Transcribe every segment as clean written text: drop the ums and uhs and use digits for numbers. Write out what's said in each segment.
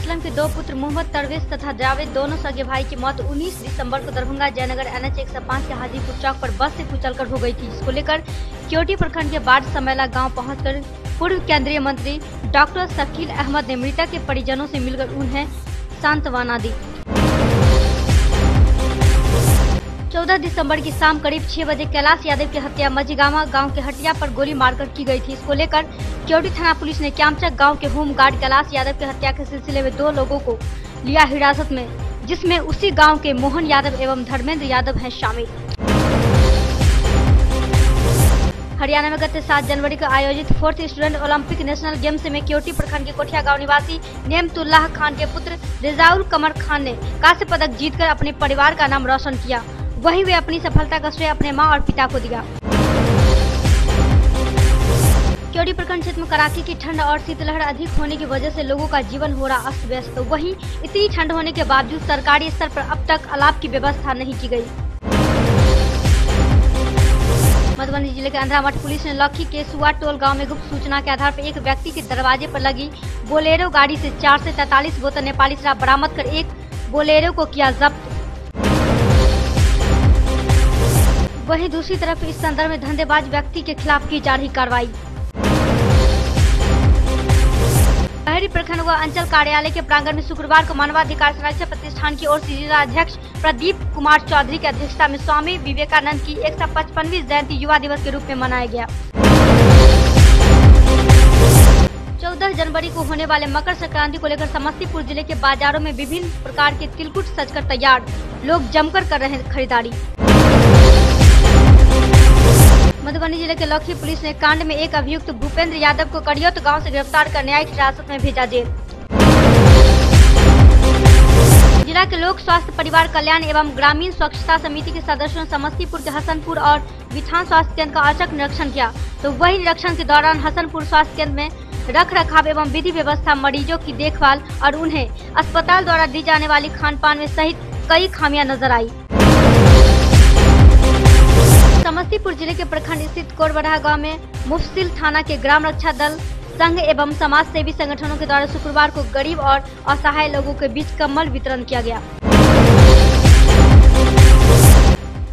असलम के दो पुत्र मोहम्मद तरवेज तथा जावेद दोनों सगे भाई की मौत 19 दिसंबर को दरभंगा जयनगर NH 105 के हाजीपुर चौक पर बस से कुचलकर हो गई थी, जिसको लेकर केवटी प्रखंड के बाढ़ समैला गांव पहुंचकर पूर्व केंद्रीय मंत्री डॉक्टर शकील अहमद ने मृतक के परिजनों से मिलकर उन्हें सांत्वना दी। 14 दिसंबर की शाम करीब 6 बजे कैलाश यादव की हत्या मझीगामा गांव के हटिया पर गोली मारकर की गई थी। इसको लेकर केवटी थाना पुलिस ने क्यामचक गांव के होम गार्ड कैलाश यादव की हत्या के सिलसिले में 2 लोगों को लिया हिरासत में, जिसमें उसी गांव के मोहन यादव एवं धर्मेंद्र यादव हैं शामिल। हरियाणा में गत 7 जनवरी को आयोजित 4th student Olympic national games में केवटी प्रखंड के कोठिया गांव निवासी नेमतुल्लाह खान के पुत्र रिजाउल कमर खान ने कांस्य पदक जीतकर अपने परिवार का नाम रोशन किया। वहीं वे अपनी सफलता का श्रेय अपने मां और पिता को दिया। केवटी प्रखंड क्षेत्र में कड़ाके की ठंड और शीतलहर अधिक होने की वजह से लोगों का जीवन हो रहा अस्त व्यस्त। वहीं इतनी ठंड होने के बावजूद सरकारी स्तर पर अब तक अलाव की व्यवस्था नहीं की गई। मधुबनी जिले के अंधरामठ पुलिस ने लखी के सुआ टोल गांव में गुप्त सूचना के आधार पर एक व्यक्ति के दरवाजे पर लगी बोलेरो गाड़ी से 4 से 43 बोतल नेपाली शराब बरामद कर एक बोलेरो को किया जब्त। वहीं दूसरी तरफ इस संदर्भ में धंधेबाज व्यक्ति के खिलाफ की जा रही कार्रवाई। शहरी प्रखंड व अंचल कार्यालय के प्रांगण में शुक्रवार को मानवाधिकार संरक्षण प्रतिष्ठान की ओर से जिलाध्यक्ष प्रदीप कुमार चौधरी की अध्यक्षता में स्वामी विवेकानंद की 155वीं जयंती युवा दिवस के रूप में मनाया गया। 14 जनवरी को होने वाले मकर संक्रांति को लेकर समस्तीपुर जिले के बाजारों में विभिन्न प्रकार के तिलकुट सजकर तैयार, लोग जमकर कर रहे हैं खरीदारी। मधुबनी जिले के लखी पुलिस ने कांड में एक अभियुक्त भूपेंद्र यादव को कड़ियोत गांव से गिरफ्तार कर न्यायिक हिरासत में भेजा जेल। जिला के लोक स्वास्थ्य परिवार कल्याण एवं ग्रामीण स्वच्छता समिति के सदस्यों ने समस्तीपुर के हसनपुर और विठान स्वास्थ्य केंद्र का औचक निरीक्षण किया। तो वही निरीक्षण के दौरान हसनपुर स्वास्थ्य केंद्र में रख रखाव एवं विधि व्यवस्था, मरीजों की देखभाल और उन्हें अस्पताल द्वारा दी जाने वाली खान पान में सहित कई खामियां नजर आई। समस्तीपुर जिले के प्रखंड स्थित कोरबढ़ा गांव में मुफसिल थाना के ग्राम रक्षा दल संघ एवं समाज सेवी संगठनों के द्वारा शुक्रवार को गरीब और असहाय लोगों के बीच कम्बल वितरण किया गया।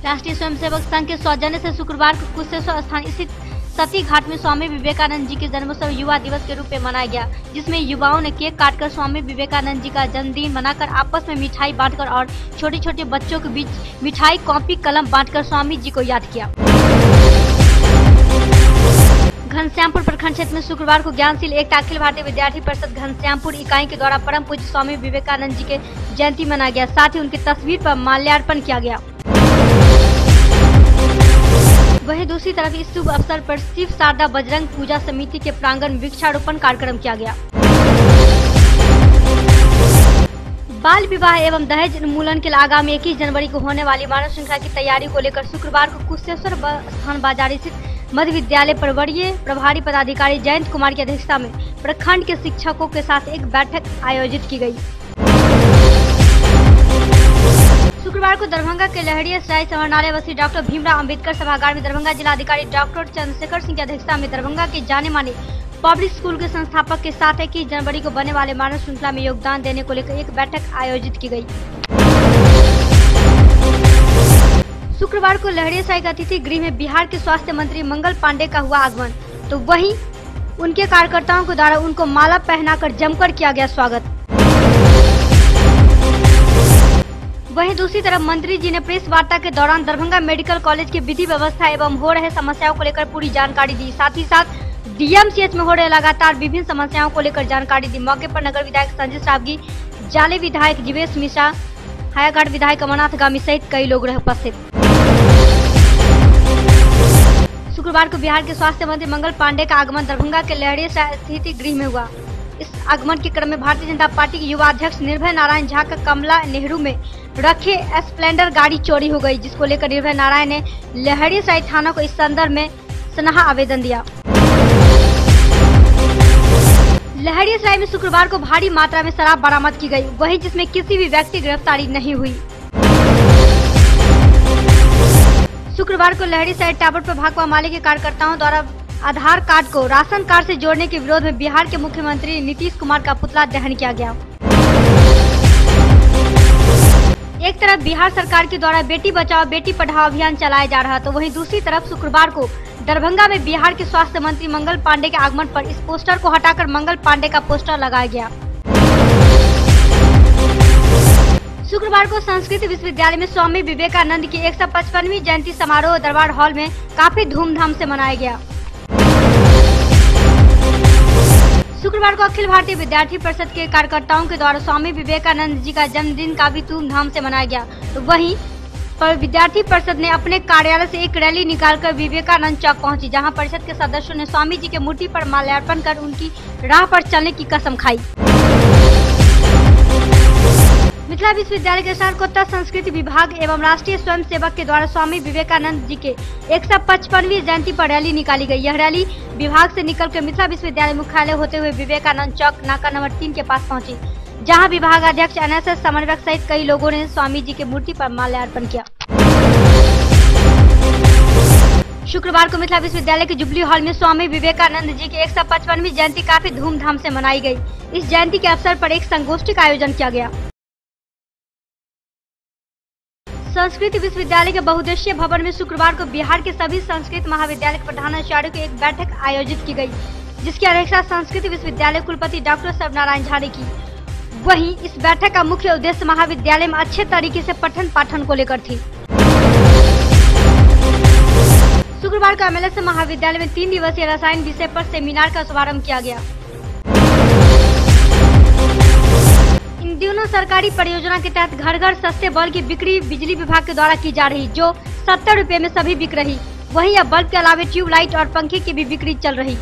राष्ट्रीय स्वयंसेवक संघ के सौजन्य से शुक्रवार को कुशेश्वर स्थान स्थित सती घाट में स्वामी विवेकानंद जी के जन्मोत्सव युवा दिवस के रूप में मनाया गया, जिसमें युवाओं ने केक काटकर स्वामी विवेकानंद जी का जन्मदिन मनाकर आपस में मिठाई बांटकर और छोटे छोटे बच्चों के बीच मिठाई, कॉपी, कलम बांटकर स्वामी जी को याद किया। घनश्यामपुर प्रखंड क्षेत्र में शुक्रवार को ज्ञानशील एकता अखिल भारतीय विद्यार्थी परिषद घनश्यामपुर इकाई के द्वारा परम पूज्य स्वामी विवेकानंद जी के जयंती मनाया गया। साथ ही उनकी तस्वीर पर माल्यार्पण किया गया। वहीं दूसरी तरफ इस शुभ अवसर पर शिव शारदा बजरंग पूजा समिति के प्रांगण में वृक्षारोपण कार्यक्रम किया गया। बाल विवाह एवं दहेज उन्मूलन के लिए आगामी 21 जनवरी को होने वाली मानव श्रृंखला की तैयारी को लेकर शुक्रवार को कुशेश्वर स्थान बाजार स्थित मध्य विद्यालय पर वरीय प्रभारी पदाधिकारी जयंत कुमार की अध्यक्षता में प्रखंड के शिक्षकों के साथ एक बैठक आयोजित की गई। शुक्रवार को दरभंगा के लहरिया सराय समाहरणालय वसी डॉक्टर भीमराव अंबेडकर सभागार में दरभंगा जिलाधिकारी डॉक्टर चंद्रशेखर सिंह की अध्यक्षता में दरभंगा के जाने माने पब्लिक स्कूल के संस्थापक के साथ 21 जनवरी को बनने वाले मानव श्रृंखला में योगदान देने को लेकर एक बैठक आयोजित की गई। शुक्रवार को लहरिया सराय के अतिथि गृह में बिहार के स्वास्थ्य मंत्री मंगल पांडे का हुआ आगमन, तो वहीं उनके कार्यकर्ताओं के द्वारा उनको माला पहनाकर जमकर किया गया स्वागत। वहीं दूसरी तरफ मंत्री जी ने प्रेस वार्ता के दौरान दरभंगा मेडिकल कॉलेज की विधि व्यवस्था एवं हो रहे समस्याओं को लेकर पूरी जानकारी दी। साथ ही साथ DMCH में हो रहे लगातार विभिन्न समस्याओं को लेकर जानकारी दी। मौके पर नगर विधायक संजय सावगी, जाले विधायक जीवेश मिश्रा, हायाघाट विधायक अमरनाथ गामी सहित कई लोग रहे उपस्थित। शुक्रवार को बिहार के स्वास्थ्य मंत्री मंगल पांडे का आगमन दरभंगा के लहरिया अतिथि गृह में हुआ। इस आगमन के क्रम में भारतीय जनता पार्टी के युवा अध्यक्ष निर्भय नारायण झा का कमला नेहरू में रखे स्प्लेंडर गाड़ी चोरी हो गई, जिसको लेकर निर्भय नारायण ने लहरिया थाना को इस संदर्भ में सनहा आवेदन दिया। लहरिया में शुक्रवार को भारी मात्रा में शराब बरामद की गई, वहीं जिसमें किसी भी व्यक्ति गिरफ्तारी नहीं हुई। शुक्रवार को लहरिया टावर पर भाकपा माले के कार्यकर्ताओं द्वारा आधार कार्ड को राशन कार्ड से जोड़ने के विरोध में बिहार के मुख्यमंत्री नीतीश कुमार का पुतला दहन किया गया। एक तरफ बिहार सरकार के द्वारा बेटी बचाओ बेटी पढ़ाओ अभियान चलाया जा रहा तो वहीं दूसरी तरफ शुक्रवार को दरभंगा में बिहार के स्वास्थ्य मंत्री मंगल पांडे के आगमन पर इस पोस्टर को हटाकर मंगल पांडे का पोस्टर लगाया गया। शुक्रवार को संस्कृत विश्वविद्यालय में स्वामी विवेकानंद की 155वीं जयंती समारोह दरबार हॉल में काफी धूमधाम से मनाया गया। शुक्रवार को अखिल भारतीय विद्यार्थी परिषद के कार्यकर्ताओं के द्वारा स्वामी विवेकानंद जी का जन्मदिन काफी धूमधाम से मनाया गया तो वहीं पर विद्यार्थी परिषद ने अपने कार्यालय से एक रैली निकालकर विवेकानंद चौक पहुंची, जहां परिषद के सदस्यों ने स्वामी जी के मूर्ति पर माल्यार्पण कर उनकी राह पर चलने की कसम खाई। मिथिला विश्वविद्यालय के स्नातकोत्तर संस्कृति विभाग एवं राष्ट्रीय स्वयंसेवक के द्वारा स्वामी विवेकानंद जी के 155वीं जयंती पर रैली निकाली गई। यह रैली विभाग से निकलकर मिथिला विश्वविद्यालय मुख्यालय होते हुए विवेकानंद चौक नाका नंबर 3 के पास पहुंची, जहां विभाग अध्यक्ष एनएसएस समन्वयक सहित कई लोगों ने स्वामी जी के मूर्ति पर माल्यार्पण किया। शुक्रवार को मिथिला विश्वविद्यालय के जुबली हॉल में स्वामी विवेकानंद जी की 155वीं जयंती काफी धूमधाम से मनाई गई। इस जयंती के अवसर पर एक संगोष्ठी का आयोजन किया गया। संस्कृत विश्वविद्यालय के बहुउद्देशीय भवन में शुक्रवार को बिहार के सभी संस्कृत महाविद्यालय के प्रधानाचार्यों की एक बैठक आयोजित की गई, जिसकी अध्यक्षता संस्कृत विश्वविद्यालय कुलपति डॉक्टर सर्वनारायण झा ने की। वहीं इस बैठक का मुख्य उद्देश्य महाविद्यालय में अच्छे तरीके से पठन पाठन को लेकर थी। शुक्रवार को एमएलएस महाविद्यालय में 3 दिवसीय रसायन विषय पर सेमिनार का शुभारंभ किया गया। इन दिनों सरकारी परियोजना के तहत घर घर सस्ते बल्ब की बिक्री बिजली विभाग के द्वारा की जा रही, जो 70 रुपए में सभी बिक रही। वहीं अब बल्ब के अलावा ट्यूबलाइट और पंखे की भी बिक्री चल रही।